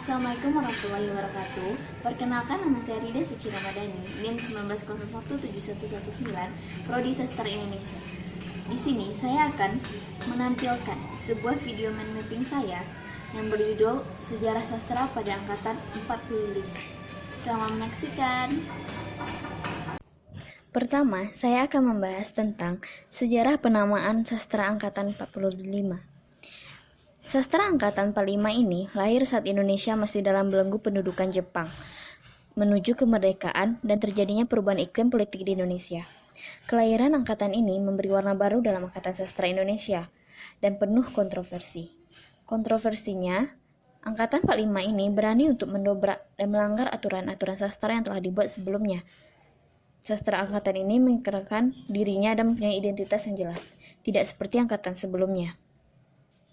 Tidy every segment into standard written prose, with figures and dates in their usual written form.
Assalamualaikum warahmatullahi wabarakatuh. Perkenalkan, nama saya Rida Suci Ramadhani, NIM 19017119, Prodi Sastra Indonesia. Di sini saya akan menampilkan sebuah video mind mapping saya yang berjudul Sejarah Sastra pada Angkatan 45. Selamat menyaksikan. Pertama, saya akan membahas tentang sejarah penamaan sastra angkatan 45. Sastra angkatan 45 ini lahir saat Indonesia masih dalam belenggu pendudukan Jepang, menuju kemerdekaan dan terjadinya perubahan iklim politik di Indonesia. Kelahiran angkatan ini memberi warna baru dalam angkatan sastra Indonesia dan penuh kontroversi. Kontroversinya, angkatan 45 ini berani untuk mendobrak dan melanggar aturan-aturan sastra yang telah dibuat sebelumnya. Sastra angkatan ini mengikrarkan dirinya dan mempunyai identitas yang jelas, tidak seperti angkatan sebelumnya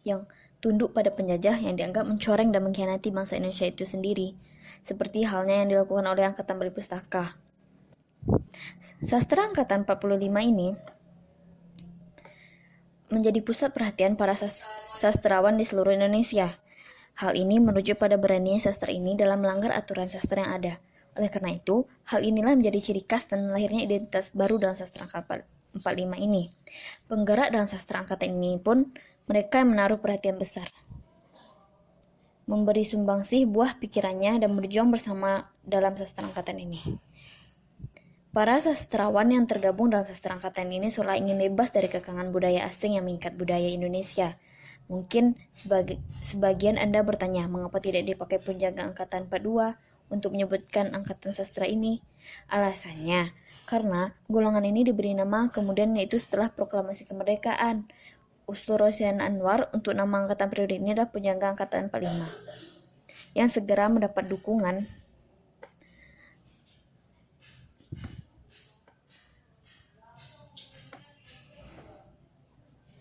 yang tunduk pada penjajah yang dianggap mencoreng dan mengkhianati bangsa Indonesia itu sendiri, seperti halnya yang dilakukan oleh Angkatan Bali Pustaka. Sastra angkatan 45 ini menjadi pusat perhatian para sastrawan di seluruh Indonesia. Hal ini merujuk pada beraninya sastra ini dalam melanggar aturan sastra yang ada. Oleh karena itu, hal inilah menjadi ciri khas dan lahirnya identitas baru dalam sastra angkatan 45 ini. Penggerak dalam sastra angkatan ini pun mereka yang menaruh perhatian besar, memberi sumbangsih buah pikirannya dan berjuang bersama dalam sastra angkatan ini. Para sastrawan yang tergabung dalam sastra angkatan ini seolah ingin bebas dari kekangan budaya asing yang mengikat budaya Indonesia. Mungkin sebagian Anda bertanya, mengapa tidak dipakai penjaga angkatan 42 untuk menyebutkan angkatan sastra ini? Alasannya, karena golongan ini diberi nama kemudian yaitu setelah proklamasi kemerdekaan. Usul Rosian Anwar untuk nama angkatan periode ini adalah penjaga angkatan 45 yang segera mendapat dukungan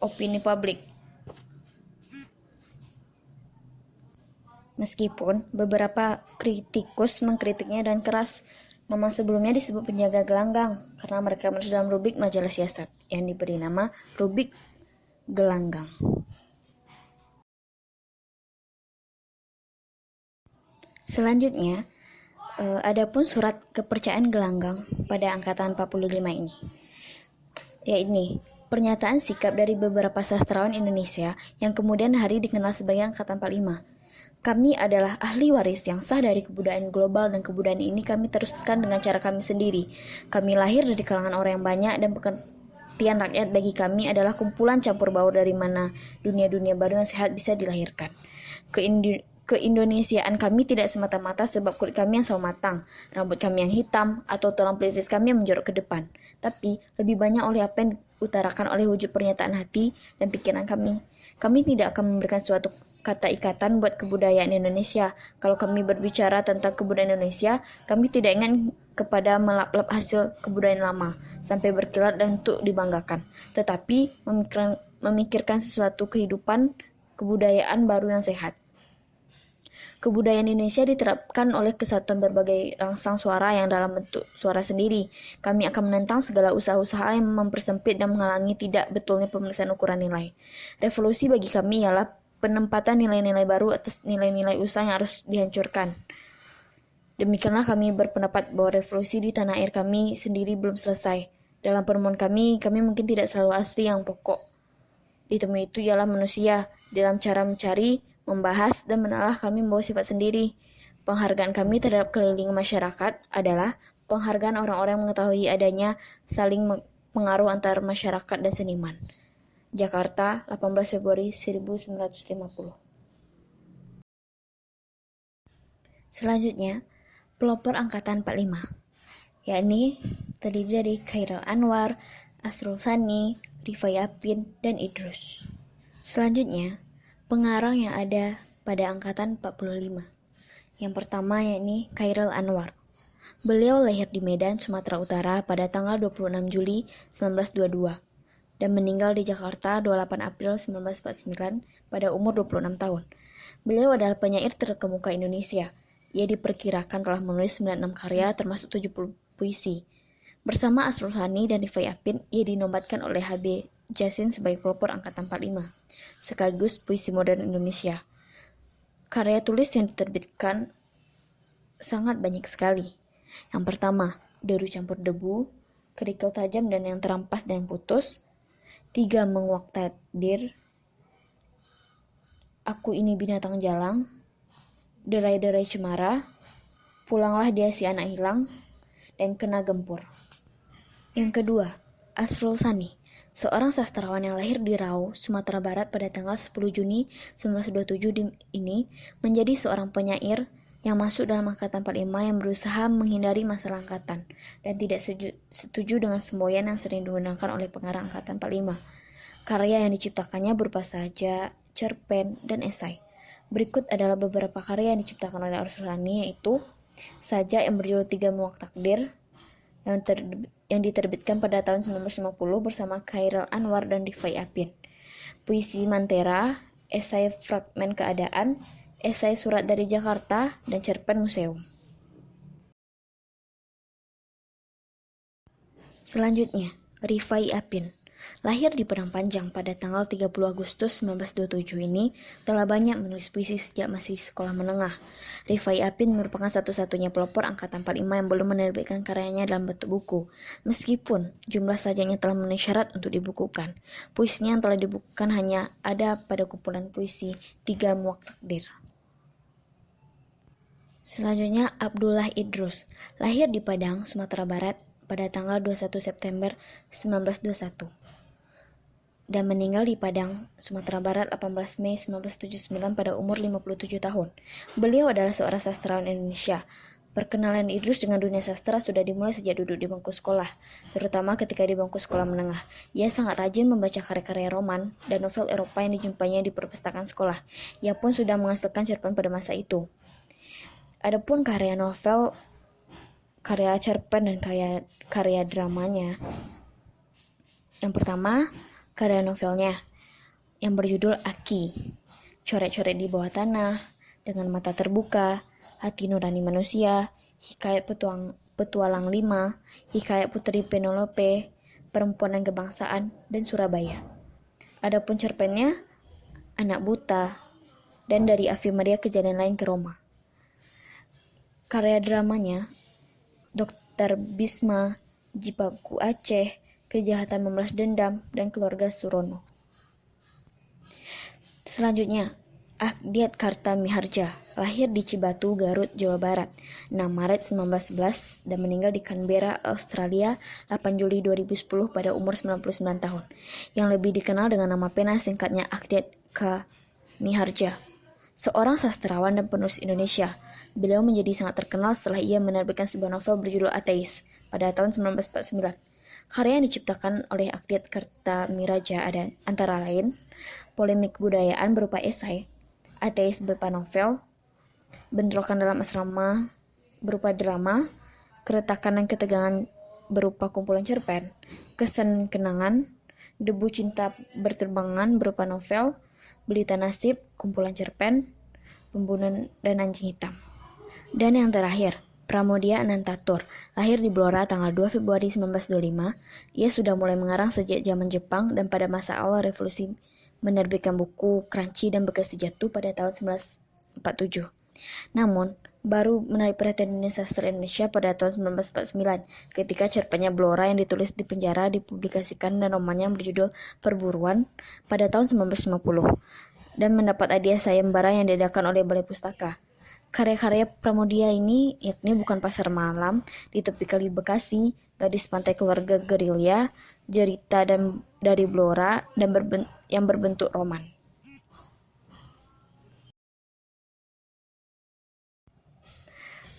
opini publik. Meskipun beberapa kritikus mengkritiknya dan keras, nama sebelumnya disebut penjaga gelanggang karena mereka masuk dalam rubrik majalah siasat yang diberi nama rubrik gelanggang. Selanjutnya, adapun surat kepercayaan gelanggang pada angkatan 45 ini, yaitu pernyataan sikap dari beberapa sastrawan Indonesia yang kemudian hari dikenal sebagai angkatan 45. Kami adalah ahli waris yang sah dari kebudayaan global dan kebudayaan ini kami teruskan dengan cara kami sendiri. Kami lahir dari kalangan orang yang banyak dan pengertian rakyat bagi kami adalah kumpulan campur baur dari mana dunia-dunia baru yang sehat bisa dilahirkan. Keindonesiaan kami tidak semata-mata sebab kulit kami yang sawo matang, rambut kami yang hitam, atau tulang pelipis kami yang menjorok ke depan, tapi lebih banyak oleh apa yang diutarakan oleh wujud pernyataan hati dan pikiran kami. Kami tidak akan memberikan suatu kata ikatan buat kebudayaan Indonesia. Kalau kami berbicara tentang kebudayaan Indonesia, kami tidak ingin kepada melap-lap hasil kebudayaan lama sampai berkilat dan untuk dibanggakan, tetapi memikirkan sesuatu kehidupan kebudayaan baru yang sehat. Kebudayaan Indonesia diterapkan oleh kesatuan berbagai rangsang suara yang dalam bentuk suara sendiri. Kami akan menentang segala usaha-usaha yang mempersempit dan menghalangi tidak betulnya pemeriksaan ukuran nilai. Revolusi bagi kami ialah penempatan nilai-nilai baru atas nilai-nilai usaha yang harus dihancurkan. Demikianlah kami berpendapat bahwa revolusi di tanah air kami sendiri belum selesai. Dalam penemuan kami mungkin tidak selalu asli yang pokok. Ditemui itu ialah manusia. Dalam cara mencari, membahas, dan menalah kami membawa sifat sendiri. Penghargaan kami terhadap keliling masyarakat adalah penghargaan orang-orang yang mengetahui adanya saling pengaruh antar masyarakat dan seniman. Jakarta, 18 Februari 1950. Selanjutnya, pelopor angkatan 45, yakni terdiri dari Khairil Anwar, Asrul Sani, Rifai Apin, dan Idrus. Selanjutnya, pengarang yang ada pada angkatan 45. Yang pertama yakni Khairil Anwar. Beliau lahir di Medan, Sumatera Utara pada tanggal 26 Juli 1922 dan meninggal di Jakarta 28 April 1949 pada umur 26 tahun. Beliau adalah penyair terkemuka Indonesia. Ia diperkirakan telah menulis 96 karya termasuk 70 puisi. Bersama Asrul Sani dan Rifai Apin, ia dinobatkan oleh HB Jasin sebagai pelopor angkatan 45, sekaligus puisi modern Indonesia. Karya tulis yang diterbitkan sangat banyak sekali. Yang pertama, Deru Campur Debu, Kerikil Tajam dan Yang Terampas dan Putus, 3 Menguak Takdir, Aku Ini Binatang Jalang, Derai-Derai Cemara, Pulanglah Dia Si Anak Hilang, dan Kena Gempur. Yang kedua, Asrul Sani, seorang sastrawan yang lahir di Rau, Sumatera Barat pada tanggal 10 Juni 1927 ini, menjadi seorang penyair yang masuk dalam angkatan 45 yang berusaha menghindari masalah angkatan dan tidak setuju dengan semboyan yang sering digunakan oleh pengarang angkatan 45. Karya yang diciptakannya berupa saja, cerpen, dan esai. Berikut adalah beberapa karya yang diciptakan oleh Asrul Sani, yaitu Saja yang berjudul 3 Menguak Takdir yang diterbitkan pada tahun 1950 bersama Khairil Anwar dan Rifai Apin. Puisi Mantera, esai Fragmen Keadaan, esai Surat dari Jakarta, dan cerpen Museum. Selanjutnya, Rifai Apin. Lahir di Padang Panjang pada tanggal 30 Agustus 1927 ini, telah banyak menulis puisi sejak masih di sekolah menengah. Rifai Apin merupakan satu-satunya pelopor angkatan 45 yang belum menerbitkan karyanya dalam bentuk buku. Meskipun jumlah sajanya telah memenuhi syarat untuk dibukukan, puisinya yang telah dibukukan hanya ada pada kumpulan puisi 3 Menguak Takdir. Selanjutnya, Abdullah Idrus. Lahir di Padang, Sumatera Barat pada tanggal 21 September 1921 dan meninggal di Padang, Sumatera Barat 18 Mei 1979 pada umur 57 tahun. Beliau adalah seorang sastrawan Indonesia. Perkenalan Idrus dengan dunia sastra sudah dimulai sejak duduk di bangku sekolah, terutama ketika di bangku sekolah menengah. Ia sangat rajin membaca karya-karya roman dan novel Eropa yang dijumpainya di perpustakaan sekolah. Ia pun sudah menghasilkan cerpen pada masa itu. Adapun karya novel, karya cerpen, dan karya dramanya. Yang pertama, karya novelnya yang berjudul Aki, Coret-coret di Bawah Tanah, Dengan Mata Terbuka, Hati Nurani Manusia, Hikayat Petualang 5, Hikayat Putri Penelope, Perempuan dan Kebangsaan, dan Surabaya. Adapun cerpennya Anak Buta dan Dari Ave Maria ke Jalan Lain ke Roma. Karya dramanya Dr. Bisma, Jipaku Aceh, Kejahatan Membalas Dendam, dan Keluarga Surono. Selanjutnya, Akdiat Karta Miharja, lahir di Cibatu, Garut, Jawa Barat, 6 Maret 1911 dan meninggal di Canberra, Australia, 8 Juli 2010 pada umur 99 tahun, yang lebih dikenal dengan nama pena singkatnya Akdiat K. Miharja. Seorang sastrawan dan penulis Indonesia, beliau menjadi sangat terkenal setelah ia menerbitkan sebuah novel berjudul Ateis pada tahun 1949. Karya yang diciptakan oleh Akdiat Karta Miharja ada antara lain Polemik Kebudayaan berupa esai, Ateis berupa novel, Bentrokan dalam Asrama berupa drama, Keretakan dan Ketegangan berupa kumpulan cerpen, Kesan Kenangan, Debu Cinta Berterbangan berupa novel, Belita Nasib kumpulan cerpen, Pembunuhan dan Anjing Hitam. Dan yang terakhir, Pramoedya Anantatur, lahir di Blora tanggal 2 Februari 1925. Ia sudah mulai mengarang sejak zaman Jepang dan pada masa awal revolusi menerbitkan buku Kranci dan Bekasi Jatuh pada tahun 1947. Namun, baru menarik perhatian dunia sastra Indonesia pada tahun 1949 ketika cerpennya Blora yang ditulis di penjara dipublikasikan dan romannya yang berjudul Perburuan pada tahun 1950 dan mendapat hadiah sayembara yang diadakan oleh Balai Pustaka. Karya-karya Pramoedya ini yakni Bukan Pasar Malam, Di Tepi Kali Bekasi, Gadis Pantai Keluarga Gerilya, Jerita dan Dari Blora, dan yang berbentuk roman.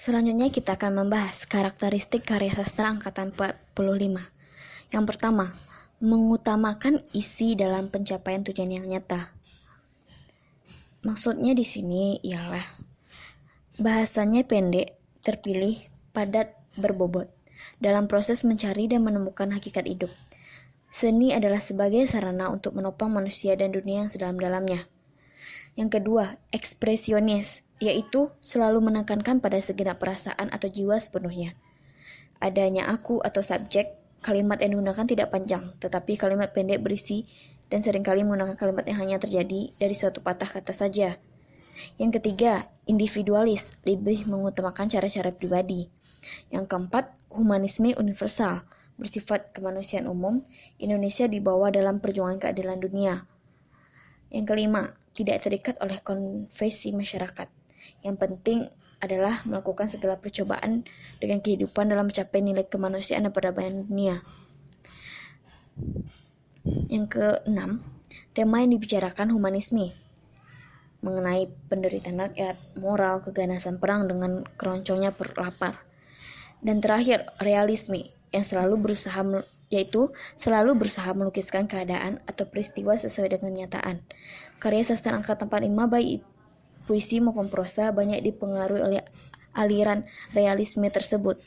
Selanjutnya kita akan membahas karakteristik karya sastra angkatan 45. Yang pertama, mengutamakan isi dalam pencapaian tujuan yang nyata. Maksudnya di sini ialah bahasanya pendek, terpilih, padat, berbobot dalam proses mencari dan menemukan hakikat hidup. Seni adalah sebagai sarana untuk menopang manusia dan dunia yang sedalam-dalamnya. Yang kedua, ekspresionis, yaitu selalu menekankan pada segenap perasaan atau jiwa sepenuhnya. Adanya aku atau subjek, kalimat yang digunakan tidak panjang, tetapi kalimat pendek berisi dan seringkali menggunakan kalimat yang hanya terjadi dari suatu patah kata saja. Yang ketiga, individualis, lebih mengutamakan cara-cara pribadi. Yang keempat, humanisme universal, bersifat kemanusiaan umum. Indonesia dibawa dalam perjuangan keadilan dunia. Yang kelima, tidak terikat oleh konvensi masyarakat. Yang penting adalah melakukan segala percobaan dengan kehidupan dalam mencapai nilai kemanusiaan dan perdamaian dunia. Yang keenam, tema yang dibicarakan humanisme, mengenai penderitaan rakyat, moral, keganasan perang dengan keroncongnya lapar. Dan terakhir, realisme, yang selalu berusaha melukiskan keadaan atau peristiwa sesuai dengan kenyataan. Karya sastra angkatan 45 baik puisi maupun prosa banyak dipengaruhi oleh aliran realisme tersebut.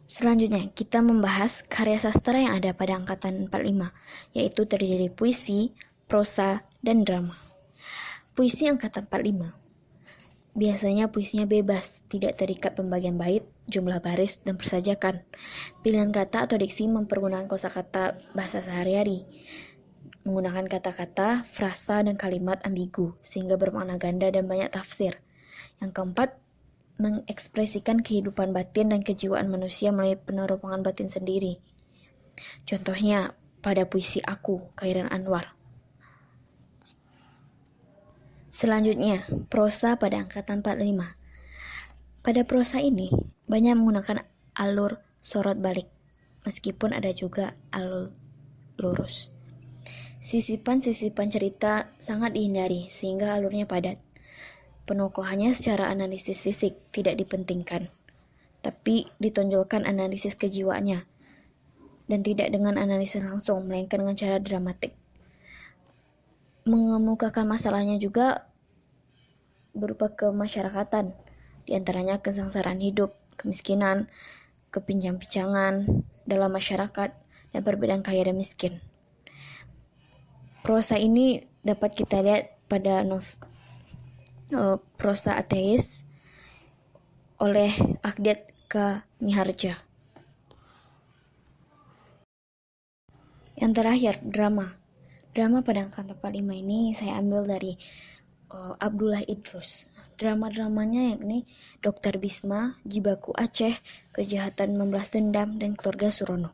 Selanjutnya, kita membahas karya sastra yang ada pada angkatan 45, yaitu terdiri dari puisi, prosa, dan drama. Puisi angkatan 45. Biasanya puisinya bebas, tidak terikat pembagian bait, jumlah baris, dan persajakan. Pilihan kata atau diksi mempergunakan kosakata bahasa sehari-hari, menggunakan kata-kata, frasa, dan kalimat ambigu, sehingga bermakna ganda dan banyak tafsir. Yang keempat, mengekspresikan kehidupan batin dan kejiwaan manusia melalui peneropangan batin sendiri. Contohnya, pada puisi Aku, Khairan Anwar. Selanjutnya, prosa pada angkatan 45. Pada prosa ini, banyak menggunakan alur sorot balik, meskipun ada juga alur lurus. Sisipan-sisipan cerita sangat dihindari, sehingga alurnya padat. Penokohannya secara analisis fisik tidak dipentingkan, tapi ditonjolkan analisis kejiwaannya, dan tidak dengan analisis langsung, melainkan dengan cara dramatik. Mengemukakan masalahnya juga berupa kemasyarakatan, diantaranya kesengsaraan hidup, kemiskinan, kepinjam-pinjangan dalam masyarakat, dan perbedaan kaya dan miskin. Prosa ini dapat kita lihat pada prosa ateis oleh Agdet K. Miharja. Yang terakhir, drama. Drama pada angkatan 45 ini saya ambil dari Abdullah Idrus. Drama-dramanya yakni Dr. Bisma, Jibaku Aceh, Kejahatan Membalas Dendam, dan Keluarga Surono.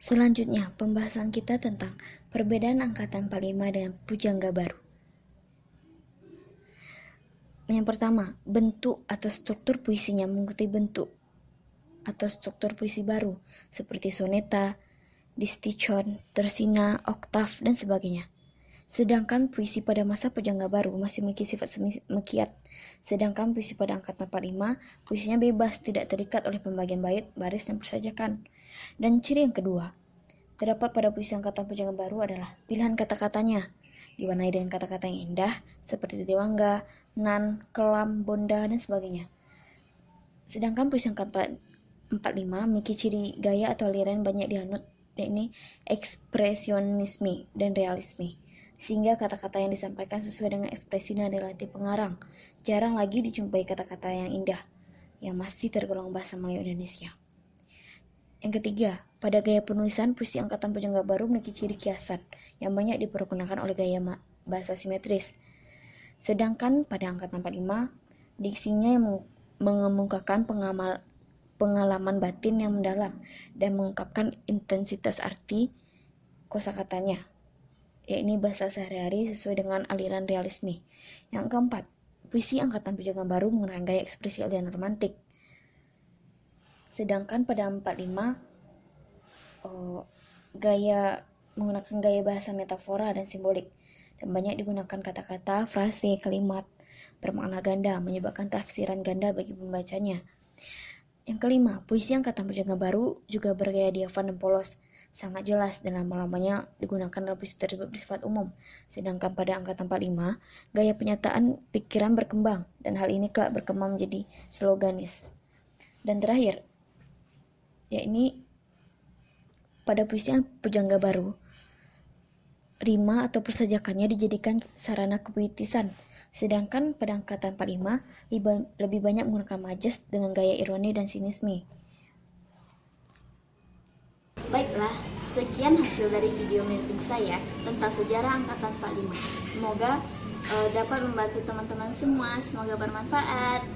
Selanjutnya, pembahasan kita tentang perbedaan angkatan 45 dengan pujangga baru. Yang pertama, bentuk atau struktur puisinya mengikuti bentuk atau struktur puisi baru, seperti soneta, distikon, tersina, oktav, dan sebagainya. Sedangkan puisi pada masa pujangga baru masih memiliki sifat semikiat. Sedangkan puisi pada angkatan 45, puisinya bebas, tidak terikat oleh pembagian bait, baris, dan persajakan. Dan ciri yang kedua, terdapat pada puisi angkatan pujangga baru adalah pilihan kata-katanya, diwarnai dengan kata-kata yang indah, seperti dewangga, nan, kelam, bonda, dan sebagainya. Sedangkan puisi angkatan 45 memiliki ciri gaya atau aliran banyak dianut, yakni ekspresionisme dan realisme, sehingga kata-kata yang disampaikan sesuai dengan ekspresi dan relatif pengarang. Jarang lagi dijumpai kata-kata yang indah yang masih tergolong bahasa Melayu Indonesia. Yang ketiga, pada gaya penulisan, puisi angkatan pujangga baru memiliki ciri kiasan yang banyak dipergunakan oleh gaya bahasa simetris. Sedangkan pada angkatan 45, diksinya yang mengemukakan pengalaman batin yang mendalam dan mengungkapkan intensitas arti kosakatanya, yakni bahasa sehari-hari sesuai dengan aliran realisme. Yang keempat, puisi angkatan pujangga baru menggunakan gaya ekspresi aliran romantik. Sedangkan pada 45, menggunakan gaya bahasa metafora dan simbolik, dan banyak digunakan kata-kata, frase, kalimat bermakna ganda, menyebabkan tafsiran ganda bagi pembacanya. Yang kelima, puisi angkatan pujangga baru juga bergaya diafan dan polos, sangat jelas dan lama-lamanya digunakan dalam puisi tersebut bersifat umum. Sedangkan pada angkatan 45, gaya penyataan pikiran berkembang, dan hal ini kelak berkembang menjadi sloganis. Dan terakhir, yakni pada puisi pujangga baru, rima atau persajakannya dijadikan sarana kepuitisan. Sedangkan pada angkatan 45 lebih banyak menggunakan majas dengan gaya ironi dan sinisme. Baiklah, Sekian hasil dari video mapping saya tentang sejarah angkatan 45. Semoga dapat membantu teman-teman semua. Semoga bermanfaat.